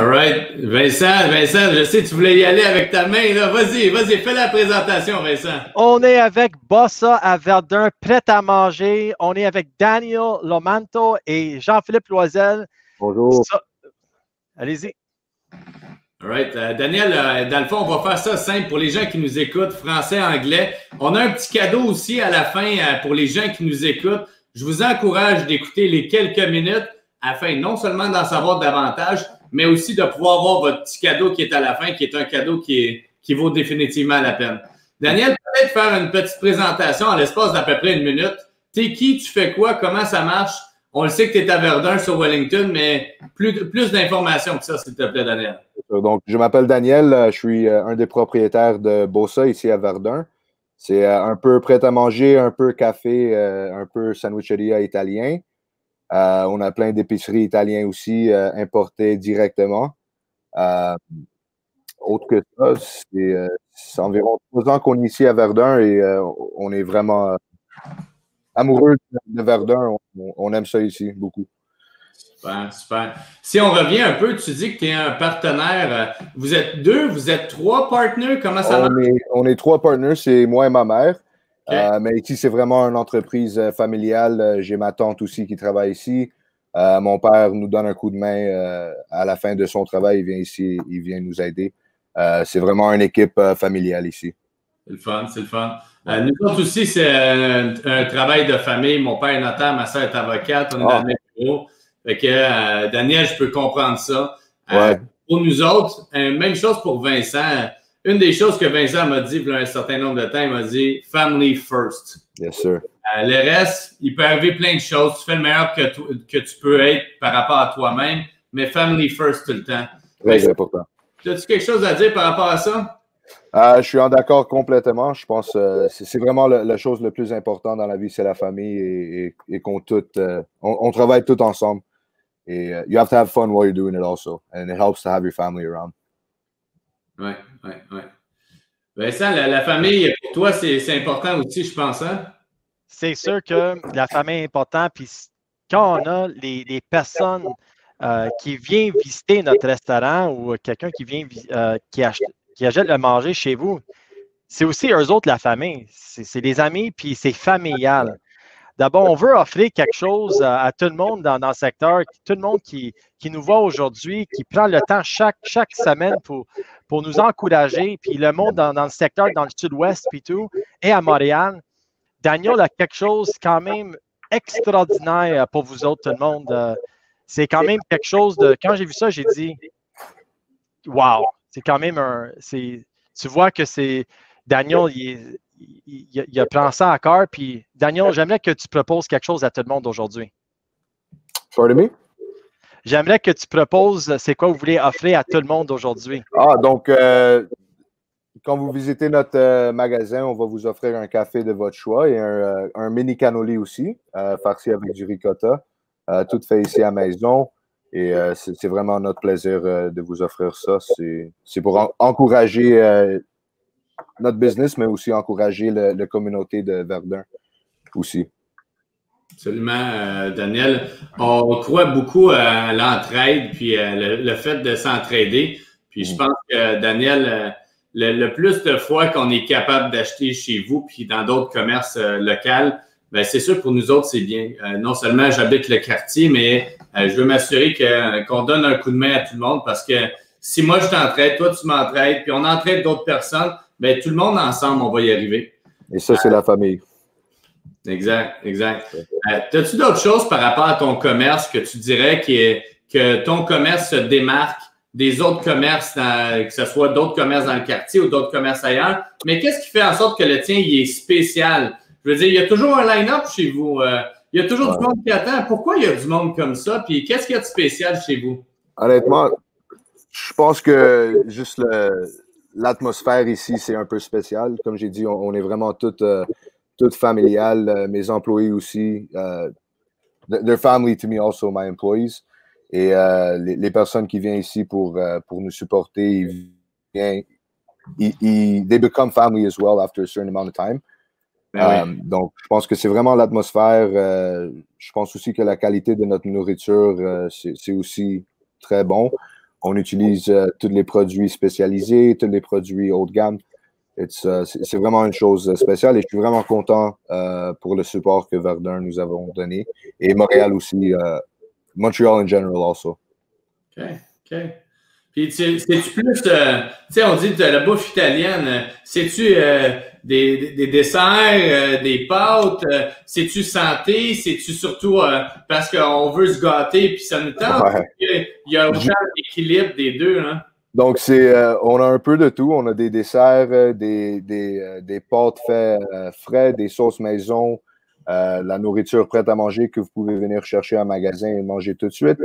All right. Vincent, je sais que tu voulais y aller avec ta main, là. Vas-y, fais la présentation, Vincent. On est avec Bossa à Verdun, prêt à manger. On est avec Daniel Lomanto et Jean-Philippe Loisel. Bonjour. Allez-y. All right. Daniel, dans le fond, on va faire ça simple pour les gens qui nous écoutent, français, anglais. On a un petit cadeau aussi à la fin pour les gens qui nous écoutent. Je vous encourage d'écouter les quelques minutes afin non seulement d'en savoir davantage, mais aussi de pouvoir voir votre petit cadeau qui est à la fin, qui est un cadeau qui vaut définitivement la peine. Daniel, peut-être faire une petite présentation en l'espace d'à peu près une minute. T'es qui, tu fais quoi, comment ça marche? On le sait que tu es à Verdun sur Wellington, mais plus d'informations que ça, s'il te plaît, Daniel. Donc, je m'appelle Daniel, je suis un des propriétaires de Bossa ici à Verdun. C'est un peu prêt à manger, un peu café, un peu sandwicheria italien. On a plein d'épiceries italiennes aussi importées directement. Autre que ça, c'est environ 3 ans qu'on est ici à Verdun et on est vraiment amoureux de Verdun. On aime ça ici beaucoup. Super, super. Si on revient un peu, tu dis que tu es un partenaire. Vous êtes 2, vous êtes 3 partenaires? Comment ça marche? On est 3 partenaires, c'est moi et ma mère. Okay. Mais ici, c'est vraiment une entreprise familiale. J'ai ma tante aussi qui travaille ici. Mon père nous donne un coup de main à la fin de son travail. Il vient ici, il vient nous aider. C'est vraiment une équipe familiale ici. C'est le fun, c'est le fun. Nous autres aussi, c'est un travail de famille. Mon père est notaire, ma soeur est avocate. On est dans le même bureau. Fait que, Daniel, je peux comprendre ça. Ouais. Pour nous autres, même chose pour Vincent. Une des choses que Vincent m'a dit il y a un certain nombre de temps, il m'a dit « family first ». Yes, sir. Le reste, il peut arriver plein de choses. Tu fais le meilleur que tu peux être par rapport à toi-même, mais family first tout le temps. Très important. As-tu quelque chose à dire par rapport à ça? Je suis en accord complètement. Je pense que c'est vraiment la chose la plus importante dans la vie, c'est la famille et qu'on on travaille tout ensemble. Et you have to have fun while you're doing it also. And it helps to have your family around. Oui. Vincent, la famille, pour toi, c'est important aussi, je pense, hein? C'est sûr que la famille est importante. Puis quand on a les personnes qui viennent visiter notre restaurant ou quelqu'un qui vient qui achète le manger chez vous, c'est aussi eux autres la famille. C'est des amis, puis c'est familial. D'abord, on veut offrir quelque chose à tout le monde dans le secteur, tout le monde qui nous voit aujourd'hui, qui prend le temps chaque semaine pour nous encourager, puis le monde dans le secteur, dans le sud-ouest, puis tout, et à Montréal. Daniel a quelque chose quand même extraordinaire pour vous autres, tout le monde. C'est quand même quelque chose de... Quand j'ai vu ça, j'ai dit, wow, c'est quand même tu vois que c'est... Daniel, il prend ça à cœur. Puis, Daniel, j'aimerais que tu proposes quelque chose à tout le monde aujourd'hui. Pardon me? J'aimerais que tu proposes c'est quoi vous voulez offrir à tout le monde aujourd'hui. Donc, quand vous visitez notre magasin, on va vous offrir un café de votre choix et un mini cannoli aussi, farci avec du ricotta, tout fait ici à la maison. Et c'est vraiment notre plaisir de vous offrir ça. C'est pour encourager notre business, mais aussi encourager la communauté de Verdun aussi. Absolument, Daniel. On croit beaucoup à l'entraide, puis le fait de s'entraider. Puis je pense que, Daniel, le plus de fois qu'on est capable d'acheter chez vous, puis dans d'autres commerces locaux, ben c'est sûr pour nous autres, c'est bien. Non seulement j'habite le quartier, mais je veux m'assurer qu'on donne un coup de main à tout le monde parce que si moi je t'entraide, toi tu m'entraides, puis on entraide d'autres personnes, ben tout le monde ensemble, on va y arriver. Et ça, c'est la famille. Exact. As-tu d'autres choses par rapport à ton commerce que tu dirais que ton commerce se démarque des autres commerces, que ce soit d'autres commerces dans le quartier ou d'autres commerces ailleurs? Mais qu'est-ce qui fait en sorte que le tien il est spécial? Je veux dire, il y a toujours un line-up chez vous. Il y a toujours du monde qui attend. Pourquoi il y a du monde comme ça? Puis qu'est-ce qu'il y a de spécial chez vous? Honnêtement, je pense que juste l'atmosphère ici, c'est un peu spécial. Comme j'ai dit, on est vraiment toutes familiales. Mes employés aussi. They're family to me also, my employees. Et les personnes qui viennent ici pour nous supporter, they become family as well after a certain amount of time. Donc, je pense que c'est vraiment l'atmosphère. Je pense aussi que la qualité de notre nourriture, c'est aussi très bon. On utilise tous les produits spécialisés, tous les produits haut de gamme. C'est vraiment une chose spéciale et je suis vraiment content pour le support que Verdun nous avons donné. Et Montréal aussi, Montreal in general also. OK, OK. Puis, c'est-tu plus, tu sais, on dit de la bouffe italienne, c'est-tu des desserts, des pâtes, c'est-tu santé, c'est-tu surtout parce qu'on veut se gâter puis ça nous tente? Ouais. Il y a autant d'équilibre des deux, hein? Donc, on a un peu de tout. On a des desserts, des pâtes faites frais, des sauces maison, la nourriture prête à manger que vous pouvez venir chercher à un magasin et manger tout de suite.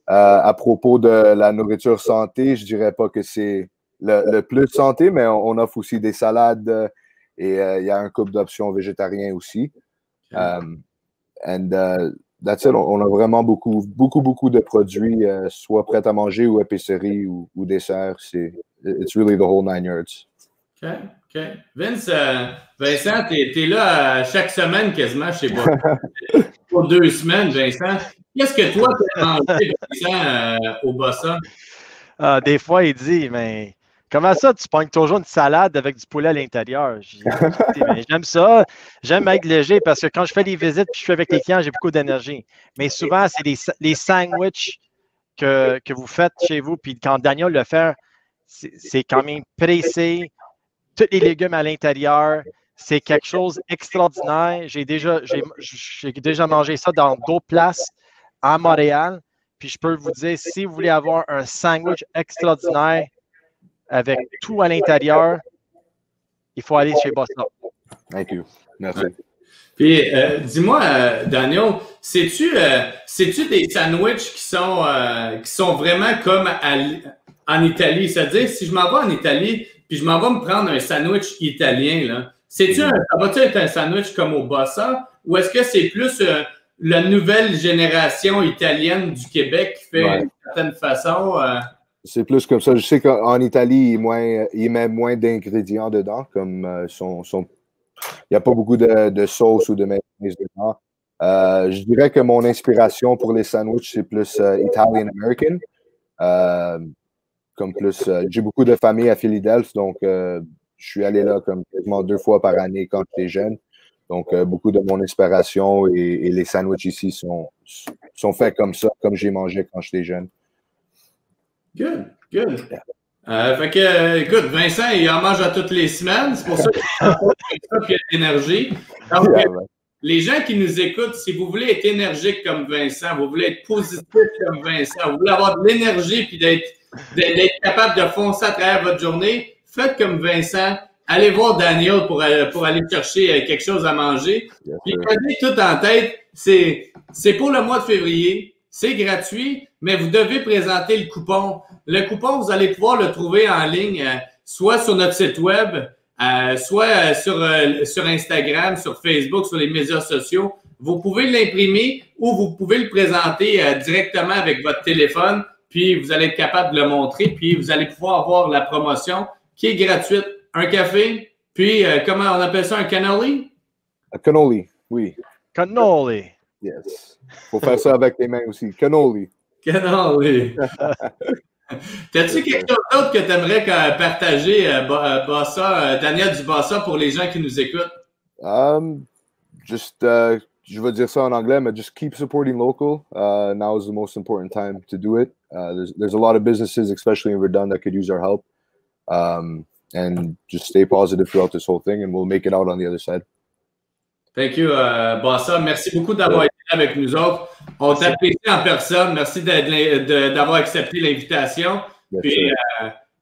À propos de la nourriture santé, je dirais pas que c'est le plus santé, mais on offre aussi des salades et il y a un couple d'options végétariennes aussi. That's it. On a vraiment beaucoup de produits, soit prêts à manger ou épicerie ou desserts. It's really the whole 9 yards. OK, OK. Vincent, t'es là chaque semaine quasiment chez moi. Pour 2 semaines, Vincent. Qu'est-ce que toi, tu as mangé, Vincent, au Bossa? Des fois, il dit, mais comment ça, tu pognes toujours une salade avec du poulet à l'intérieur? J'aime ça. J'aime être léger parce que quand je fais des visites et je suis avec les clients, j'ai beaucoup d'énergie. Mais souvent, c'est les sandwichs que vous faites chez vous. Puis quand Daniel le fait, c'est quand même pressé. Tous les légumes à l'intérieur. C'est quelque chose d'extraordinaire. J'ai déjà mangé ça dans d'autres places à Montréal. Puis je peux vous dire, si vous voulez avoir un sandwich extraordinaire avec tout à l'intérieur, il faut aller chez Bossa. Thank you. Merci. Ouais. Puis, dis-moi, Daniel, sais-tu des sandwichs qui sont vraiment comme en Italie? C'est-à-dire, si je m'en vais en Italie, puis je m'en vais me prendre un sandwich italien, là, ça va-tu être un sandwich comme au Bossa? Ou est-ce que c'est plus la nouvelle génération italienne du Québec qui fait d'une certaine façon? C'est plus comme ça. Je sais qu'en Italie, il met moins d'ingrédients dedans, comme il n'y a pas beaucoup de sauce ou de mayonnaise dedans. Je dirais que mon inspiration pour les sandwichs, c'est plus Italian-American. J'ai beaucoup de famille à Philadelphie, donc je suis allé là comme quasiment 2 fois par année quand j'étais jeune. Donc, beaucoup de mon inspiration et les sandwichs ici sont faits comme ça, comme j'ai mangé quand j'étais jeune. Good, good. Fait que, écoute, Vincent, il en mange à toutes les semaines. C'est pour ça qu'il a de l'énergie. Donc, les gens qui nous écoutent, si vous voulez être énergique comme Vincent, vous voulez être positif comme Vincent, vous voulez avoir de l'énergie puis d'être capable de foncer à travers votre journée, faites comme Vincent. Allez voir Daniel pour aller chercher quelque chose à manger. Puis gardez tout en tête, c'est pour le mois de février, c'est gratuit, mais vous devez présenter le coupon. Le coupon, vous allez pouvoir le trouver en ligne, soit sur notre site web, soit sur Instagram, sur Facebook, sur les médias sociaux. Vous pouvez l'imprimer ou vous pouvez le présenter directement avec votre téléphone, puis vous allez être capable de le montrer, puis vous allez pouvoir avoir la promotion qui est gratuite. Un café, puis comment on appelle ça, un cannoli? Un cannoli, oui. Cannoli. Yes. Faut faire ça avec les mains aussi. Cannoli. Cannoli. T'as-tu quelque chose d'autre que tu aimerais partager, Bossa, Daniel du Bossa, pour les gens qui nous écoutent? Je vais dire ça en anglais, mais just keep supporting local. Now is the most important time to do it. There's a lot of businesses, especially in Verdun, that could use our help. And just stay positive throughout this whole thing, and we'll make it out on the other side. Thank you, Bossa. Merci beaucoup d'avoir été là avec nous autres. On t'apprécie en personne. Merci d'avoir accepté l'invitation. Puis,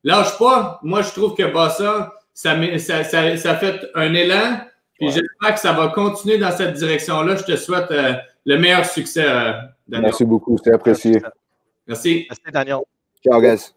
lâche pas. Moi, je trouve que Bossa, ça fait un élan. Puis j'espère que ça va continuer dans cette direction-là. Je te souhaite le meilleur succès, Daniel. Merci beaucoup. C'est apprécié. Merci. Merci, Daniel. Ciao, guys.